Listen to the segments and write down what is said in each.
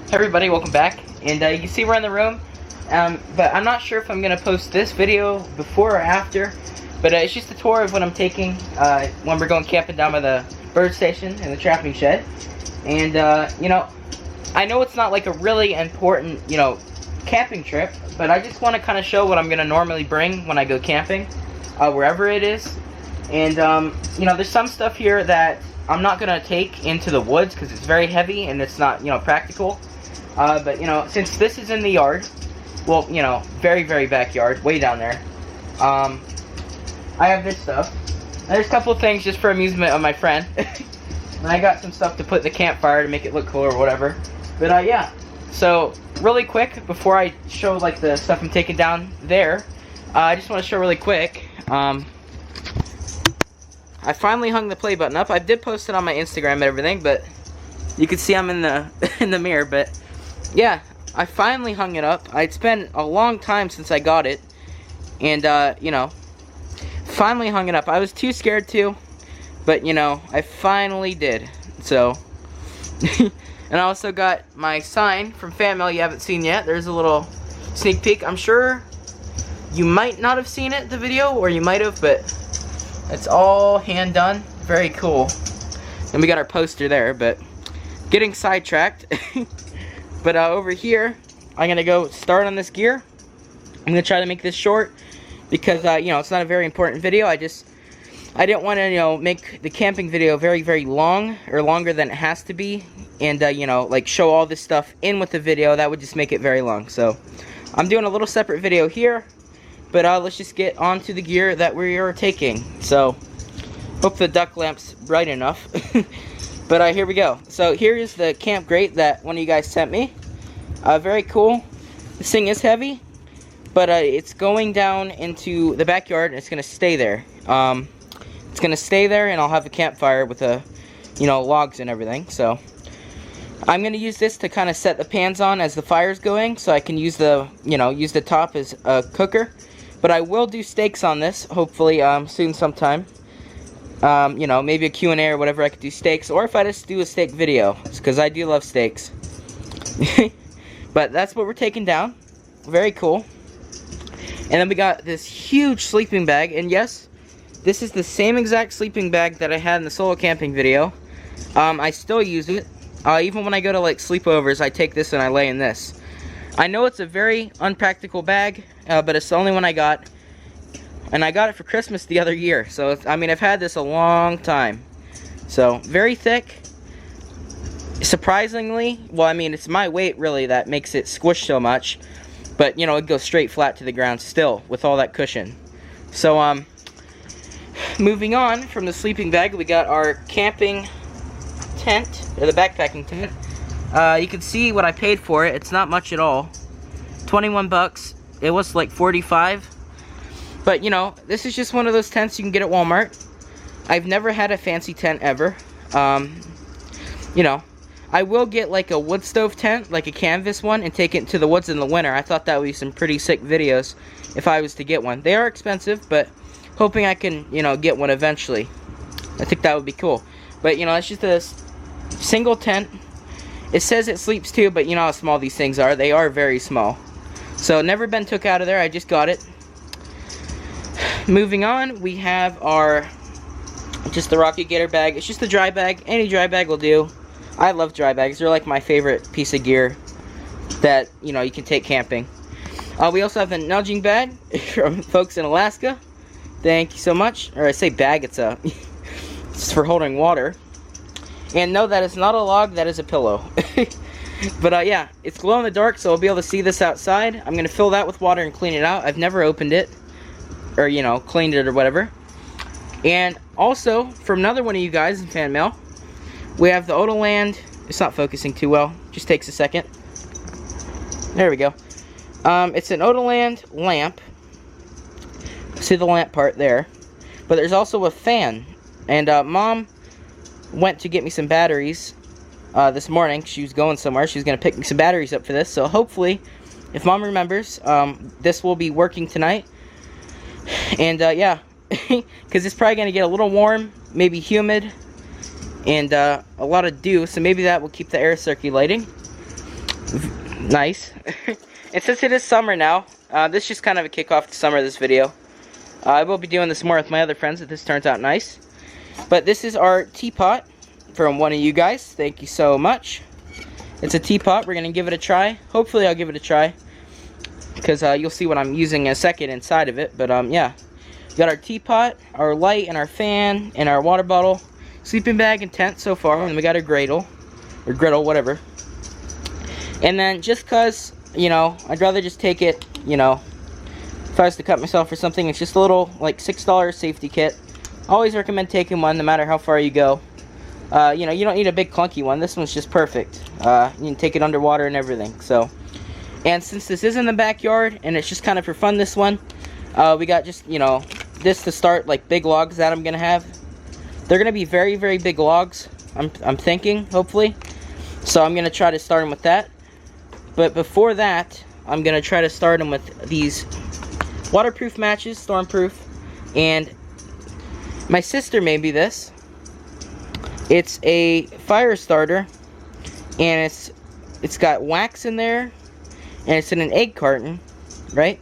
Hey everybody, welcome back. And you can see we're in the room, but I'm not sure if I'm going to post this video before or after, but it's just a tour of what I'm taking when we're going camping down by the bird station and the trapping shed. And, you know, I know it's not like a really important, you know, camping trip, but I just want to kind of show what I'm going to normally bring when I go camping, wherever it is. And, you know, there's some stuff here that I'm not going to take into the woods because it's very heavy and it's not, you know, practical. But, you know, since this is in the yard, well, you know, very, very backyard, way down there, I have this stuff. And there's a couple of things just for amusement of my friend. And I got some stuff to put in the campfire to make it look cool or whatever. But, yeah. So, really quick, before I show, like, the stuff I'm taking down there, I just want to show really quick, I finally hung the play button up. I did post it on my Instagram and everything, but you can see I'm in the in the mirror. But yeah, I finally hung it up. It's been a long time since I got it, and you know, finally hung it up. I was too scared to, but you know, I finally did. So, and I also got my sign from fan mail you haven't seen yet. There's a little sneak peek. I'm sure you might not have seen it, the video, or you might have, but it's all hand done. Very cool. And we got our poster there, but getting sidetracked. But over here, I'm gonna go start on this gear. I'm gonna try to make this short because you know, it's not a very important video. I didn't want to, you know, make the camping video very, very long or longer than it has to be, and you know, like show all this stuff in with the video. That would just make it very long. So I'm doing a little separate video here. But let's just get on to the gear that we are taking. So, hope the duck lamp's bright enough. But here we go. So here is the camp grate that one of you guys sent me. Very cool. This thing is heavy, but it's going down into the backyard and it's going to stay there. It's going to stay there, and I'll have a campfire with you know, logs and everything. So I'm going to use this to kind of set the pans on as the fire's going, so I can use the, you know, use the top as a cooker. But I will do steaks on this, hopefully, soon sometime. You know, maybe a Q&A or whatever, I could do steaks. Or if I just do a steak video, because I do love steaks. But that's what we're taking down. Very cool. And then we got this huge sleeping bag. And yes, this is the same exact sleeping bag that I had in the solo camping video. I still use it. Even when I go to, like, sleepovers, I take this and I lay in this. I know it's a very unpractical bag, but it's the only one I got. And I got it for Christmas the other year. So, I mean, I've had this a long time. So, very thick. Surprisingly, well, I mean, it's my weight, really, that makes it squish so much. But, you know, it goes straight flat to the ground still, with all that cushion. So, moving on from the sleeping bag, we got our camping tent, or the backpacking tent. You can see what I paid for it. It's not much at all. 21 bucks. It was like 45. But, you know, this is just one of those tents you can get at Walmart. I've never had a fancy tent ever. You know, I will get like a wood stove tent, like a canvas one, and take it to the woods in the winter. I thought that would be some pretty sick videos if I was to get one. They are expensive, but hoping I can, you know, get one eventually. I think that would be cool. But, you know, it's just a single tent. It says it sleeps two, but you know how small these things are. They are very small. So, never been took out of there. I just got it. Moving on, we have our, just the Rocket Gator bag. It's just a dry bag. Any dry bag will do. I love dry bags. They're like my favorite piece of gear that, you know, you can take camping. We also have the nudging bag from folks in Alaska. Thank you so much. Or I say bag, it's it's for holding water. And no, that is not a log, that is a pillow. But yeah, it's glow in the dark, so I'll be able to see this outside. I'm going to fill that with water and clean it out. I've never opened it, or, you know, cleaned it or whatever. And also, from another one of you guys in fan mail, we have the Otoland. It's not focusing too well, just takes a second. There we go. It's an Otoland lamp. See the lamp part there. But there's also a fan. And Mom went to get me some batteries this morning. She was going somewhere. She was going to pick me some batteries up for this. So hopefully, if Mom remembers, this will be working tonight. And yeah, because it's probably going to get a little warm, maybe humid, and a lot of dew. So maybe that will keep the air circulating. Nice. And since it is summer now, this is just kind of a kickoff to summer, this video. I will be doing this more with my other friends if this turns out nice. But this is our teapot from one of you guys. Thank you so much. It's a teapot. We're going to give it a try. Hopefully I'll give it a try, because you'll see what I'm using in a second inside of it. But yeah, we got our teapot, our light, and our fan, and our water bottle, sleeping bag, and tent so far. And we got a griddle, or griddle, whatever. And then just because, you know, I'd rather just take it, you know, if I was to cut myself or something, it's just a little, like, $6 safety kit. Always recommend taking one no matter how far you go. You know, you don't need a big clunky one. This one's just perfect. You can take it underwater and everything. So, and since this is in the backyard and it's just kind of for fun, this one, we got just, you know, this to start, like, big logs that I'm gonna have. They're gonna be very, very big logs, I'm thinking, hopefully. So I'm gonna try to start them with that. But before that, I'm gonna try to start them with these waterproof matches, stormproof, and my sister made me this. It's a fire starter, and it's got wax in there, and it's in an egg carton, right?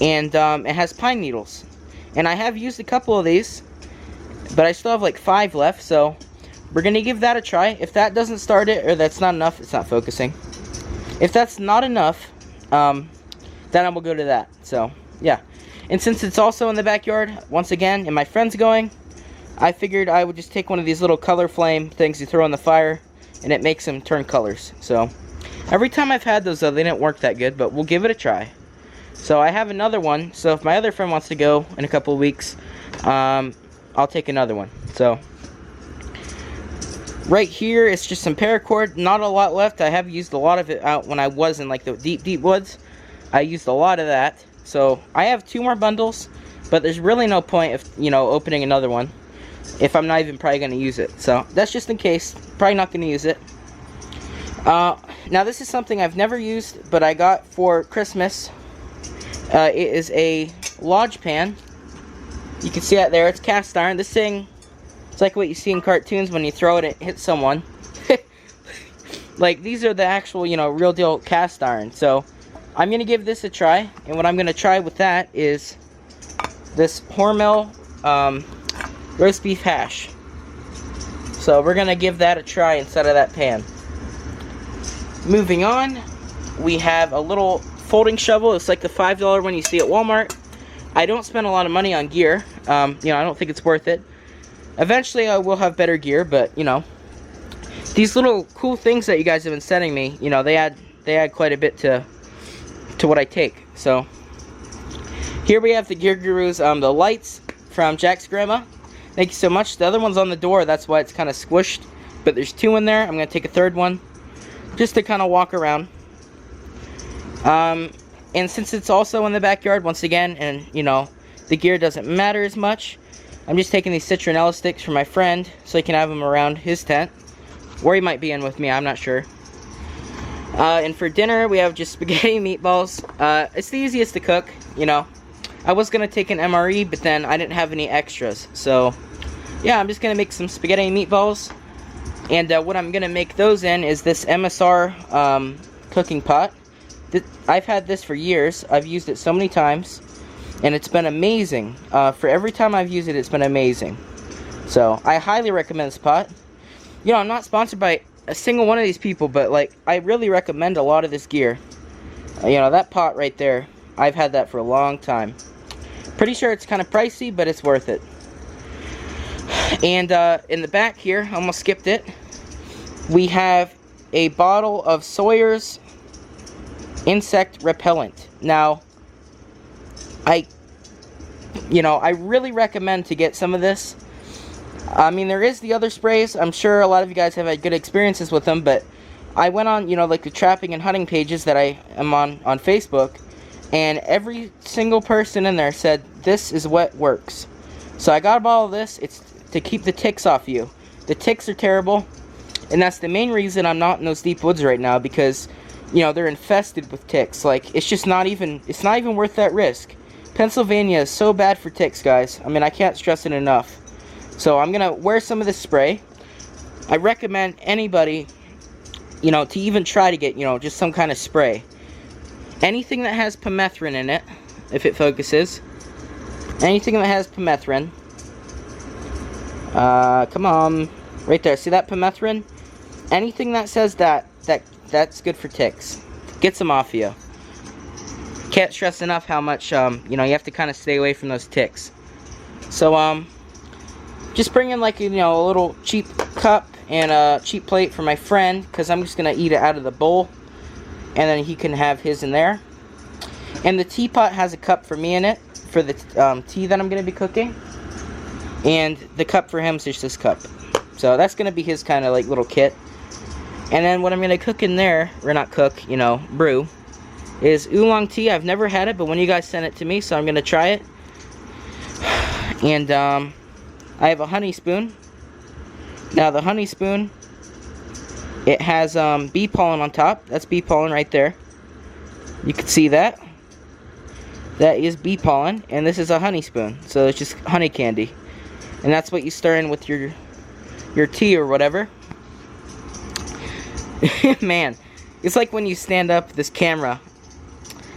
And it has pine needles. And I have used a couple of these, but I still have like 5 left, so we're gonna give that a try. If that doesn't start it, or that's not enough, it's not focusing. If that's not enough, then I will go to that. So yeah, and since it's also in the backyard, once again, and my friend's going, I figured I would just take one of these little color flame things you throw in the fire, and it makes them turn colors. So every time I've had those, though, they didn't work that good, but we'll give it a try. So I have another one, so if my other friend wants to go in a couple of weeks, I'll take another one. So right here, it's just some paracord, not a lot left. I have used a lot of it out when I was in like the deep woods. I used a lot of that. So I have 2 more bundles, but there's really no point of, you know, opening another one if I'm not even probably going to use it. So that's just in case. Probably not going to use it. Now this is something I've never used, but I got for Christmas. It is a lodge pan. You can see that there. It's cast iron. This thing, it's like what you see in cartoons when you throw it, it hits someone. Like, these are the actual, you know, real deal cast iron. So I'm going to give this a try. And what I'm going to try with that is this Hormel roast beef hash. So we're going to give that a try instead of that pan. Moving on, we have a little folding shovel. It's like the $5 one you see at Walmart. I don't spend a lot of money on gear. You know, I don't think it's worth it. Eventually I will have better gear, but you know, these little cool things that you guys have been sending me, you know, they add quite a bit to what I take. So here we have the Gear Gurus, the lights from Jack's grandma. Thank you so much. The other one's on the door, that's why it's kind of squished, but there's 2 in there. I'm going to take a 3rd one just to kind of walk around. And since it's also in the backyard, once again, and you know, the gear doesn't matter as much, I'm just taking these citronella sticks for my friend so he can have them around his tent, or he might be in with me, I'm not sure. And for dinner, we have just spaghetti and meatballs. It's the easiest to cook, you know. I was going to take an MRE, but then I didn't have any extras. So, yeah, I'm just going to make some spaghetti and meatballs. And what I'm going to make those in is this MSR cooking pot. I've had this for years. I've used it so many times. And it's been amazing. For every time I've used it, it's been amazing. So, I highly recommend this pot. You know, I'm not sponsored by a single one of these people, but, like, I really recommend a lot of this gear. You know, that pot right there, I've had that for a long time. Pretty sure it's kind of pricey, but it's worth it. And in the back here, I almost skipped it, we have a bottle of Sawyer's insect repellent. Now, I really recommend to get some of this. I mean, there is the other sprays. I'm sure a lot of you guys have had good experiences with them, but I went on, you know, like the trapping and hunting pages that I am on Facebook, and every single person in there said this is what works. So I got a bottle of this. It's to keep the ticks off you. The ticks are terrible, and that's the main reason I'm not in those deep woods right now, because, you know, they're infested with ticks. Like, it's just not even, it's not even worth that risk. Pennsylvania is so bad for ticks, guys. I mean, I can't stress it enough. So I'm gonna wear some of this spray. I recommend anybody you know, to even try to get, you know, just some kind of spray. Anything that has permethrin in it, if it focuses. Anything that has permethrin. Come on. Right there. See that permethrin? Anything that says that's good for ticks. Gets them off you. Can't stress enough how much, you know, you have to kind of stay away from those ticks. So, just bring in, like, you know, a little cheap cup and a cheap plate for my friend, because I'm just going to eat it out of the bowl, and then he can have his in there. And the teapot has a cup for me in it, for the tea that I'm going to be cooking, and the cup for him is just this cup. So that's going to be his kind of, like, little kit. And then what I'm going to cook in there, or not cook, you know, brew, is oolong tea. I've never had it, but when you guys sent it to me, so I'm going to try it. And I have a honey spoon. Now the honey spoon, it has bee pollen on top. That's bee pollen right there. You can see that. That is bee pollen, and this is a honey spoon. So it's just honey candy. And that's what you stir in with your tea or whatever. Man, it's like when you stand up, this camera.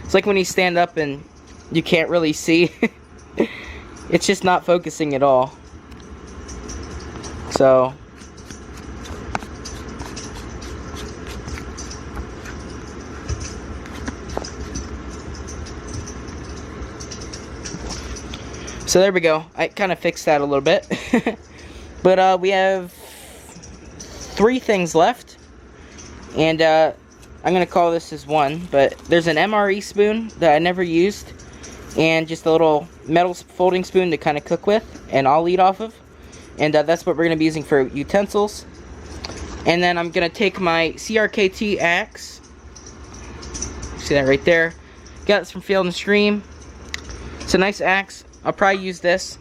It's like when you stand up and you can't really see. It's just not focusing at all. So there we go. I kind of fixed that a little bit. But we have 3 things left. And I'm going to call this as one. But there's an MRE spoon that I never used. And just a little metal folding spoon to kind of cook with. And I'll eat off of. And that's what we're going to be using for utensils. And then I'm going to take my CRKT axe. See that right there? Got this from Field and Stream. It's a nice axe. I'll probably use this.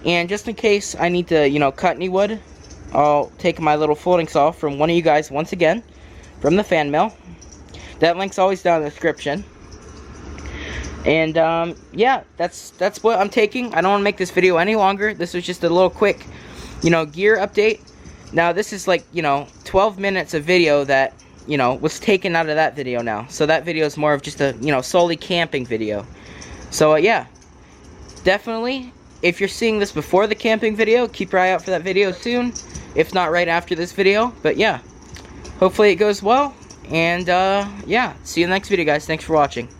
And just in case I need to, you know, cut any wood, I'll take my little folding saw from one of you guys once again. From the fan mail. That link's always down in the description. And yeah, that's what I'm taking. I don't want to make this video any longer. This was just a little quick, you know, gear update. Now this is like, you know, 12 minutes of video that, you know, was taken out of that video now. So that video is more of just a, you know, solely camping video. So yeah, definitely, if you're seeing this before the camping video, keep your eye out for that video soon. If not right after this video. But yeah, hopefully it goes well. And yeah, see you in the next video, guys. Thanks for watching.